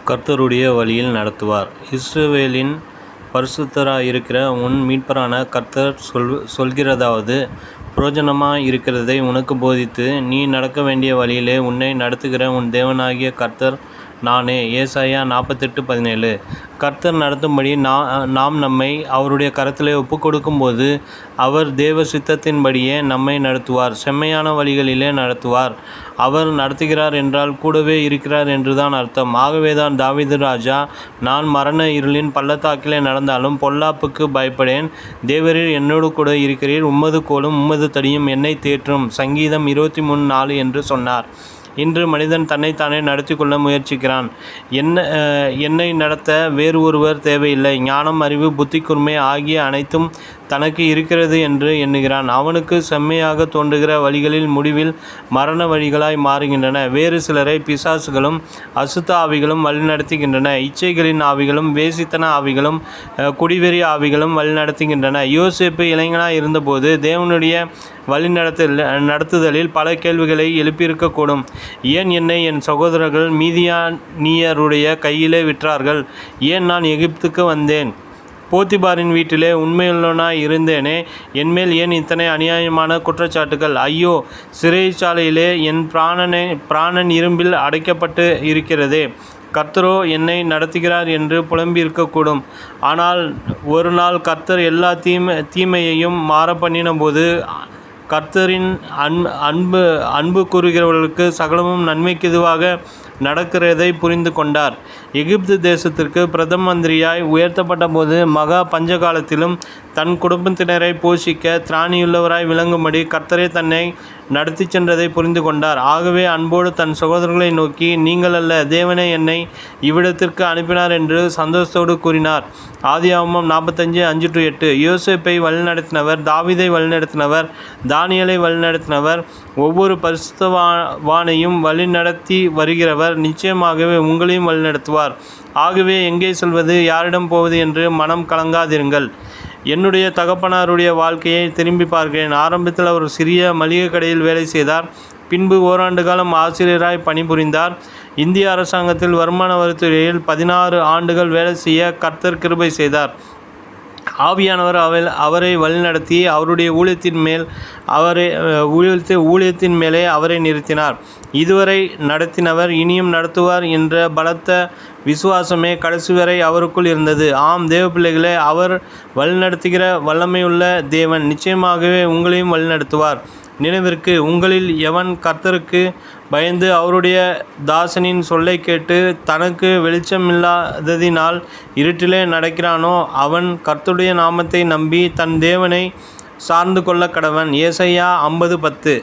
கர்த்தருடைய வழியில் நடத்துவார். இஸ்ரவேலின் பரிசுத்தராயிருக்கிற உன் மீட்பரான கர்த்தர் சொல்கிறதாவது, பிரயோஜனமாயிருக்கிறதை உனக்குப் போதித்து நீ நடக்க வேண்டிய வழியிலே உன்னை நடத்துகிற உன் தேவனாகிய கர்த்தர் நானே. ஏசாயா 48:17. கர்த்தர் நடத்தும்படி நாம் நம்மை அவருடைய கரத்திலே ஒப்புக்கொடுக்கும்போது அவர் தேவ சித்தத்தின்படியே நம்மை நடத்துவார். செம்மையான வழிகளிலே நடத்துவார். அவர் நடத்துகிறார் என்றால் கூடவே இருக்கிறார் என்றுதான் அர்த்தம். ஆகவேதான் தாவீது ராஜா, நான் மரண இருளின் பள்ளத்தாக்கிலே நடந்தாலும் பொல்லாப்புக்கு பயப்படேன், தேவரீர் என்னோடு கூட இருக்கிறீர், உமது கோலும் உமது தடியும் என்னை தேற்றும். சங்கீதம் 23:4 என்று சொன்னார். இன்று மனிதன் தன்னைத்தானே நடத்தி கொள்ள முயற்சிக்கிறான். என்னை நடத்த வேறு ஒருவர் தேவையில்லை, ஞானம், அறிவு, புத்தி கூர்மை ஆகிய அனைத்தும் தனக்கு இருக்கிறது என்று எண்ணுகிறான். அவனுக்கு செம்மையாக தோன்றுகிற வழிகளில் முடிவில் மரண வழிகளாய் மாறுகின்றன. வேறு சிலரை பிசாசுகளும் அசுத்த ஆவிகளும் வழிநடத்துகின்றன. இச்சைகளின் ஆவிகளும் வேசித்தன ஆவிகளும் குடிவெறி ஆவிகளும் வழிநடத்துகின்றன. யோசேப்பு இளைஞனாய் இருந்தபோது தேவனுடைய நடத்துதலில் பல கேள்விகளை எழுப்பியிருக்கக்கூடும். ஏன் என்னை என் சகோதரர்கள் மீதியானியருடைய கையிலே விற்றார்கள்? ஏன் நான் எகிப்துக்கு வந்தேன்? போத்திபாரின் வீட்டிலே உண்மையுள்ளவனாய் இருந்தேனே, என்மேல் ஏன் இத்தனை அநியாயமான குற்றச்சாட்டுகள்? ஐயோ, சிறைச்சாலையிலே என் பிராணன் இரும்பில் அடைக்கப்பட்டு இருக்கிறதே. கர்த்தரோ என்னை நடத்துகிறார் என்று புலம்பியிருக்கக்கூடும். ஆனால் ஒரு நாள் கர்த்தர் எல்லா தீமையையும் மாறப்பண்ணின போது கர்த்தரின் அன்பு கூறுகிறவர்களுக்கு சகலமும் நன்மைக்கெதுவாக நடக்கிறதை புரிந்து கொண்டார். எகிப்து தேசத்திற்கு பிரதம மந்திரியாய் உயர்த்தப்பட்ட போது மகா பஞ்சகாலத்திலும் தன் குடும்பத்தினரை போஷிக்க திராணியுள்ளவராய் விளங்கும்படி கர்த்தரே தன்னை நடத்தி சென்றதை புரிந்து கொண்டார். ஆகவே அன்போடு தன் சகோதரர்களை நோக்கி, நீங்கள் அல்ல, தேவனே என்னை இவ்விடத்திற்கு அனுப்பினார் என்று சந்தோஷத்தோடு கூறினார். ஆதியாகமம் 45:5-8. யோசேப்பை வழிநடத்தினவர், தாவீதை வழிநடத்தினவர், தானியேலை வழிநடத்தினவர், ஒவ்வொரு பரிசுத்தவானையும் வழிநடத்தி வருகிறவர் நிச்சயமாகவே உங்களையும் வழிநடத்துவார். ஆகவே எங்கே செல்வது, யாரிடம் போவது என்று மனம் கலங்காதிருங்கள். என்னுடைய தகப்பனாருடைய வாழ்க்கையை திரும்பி பார்க்கிறேன். ஆரம்பத்தில் அவர் சிறிய மளிகை கடையில் வேலை செய்தார். பின்பு ஓராண்டு காலம் ஆசிரியராய் பணிபுரிந்தார். இந்திய அரசாங்கத்தில் வருமான வரித்துறையில் 16 ஆண்டுகள் வேலை செய்ய கர்த்தர் கிருபை செய்தார். ஆவியானவர் அவரை வழிநடத்தி அவருடைய ஊழியத்தின் மேலே அவரை நிறுத்தினார். இதுவரை நடத்தினவர் இனியும் நடத்துவார் என்ற பலத்த விசுவாசமே கடைசி வரை அவருக்குள் இருந்தது. ஆம் தேவ பிள்ளைகளே, அவர் வழிநடத்துகிற வல்லமையுள்ள தேவன் நிச்சயமாகவே உங்களையும் வழிநடத்துவார். நினைவிற்கு, உங்களில் எவன் கர்த்தருக்கு பயந்து அவருடைய தாசனின் சொல்லை கேட்டு தனக்கு வெளிச்சமில்லாததினால் இருட்டிலே நடக்கிறானோ அவன் கர்த்தருடைய நாமத்தை நம்பி தன் தேவனை சார்ந்து கொள்ள கடவன். ஏசாயா 50:10.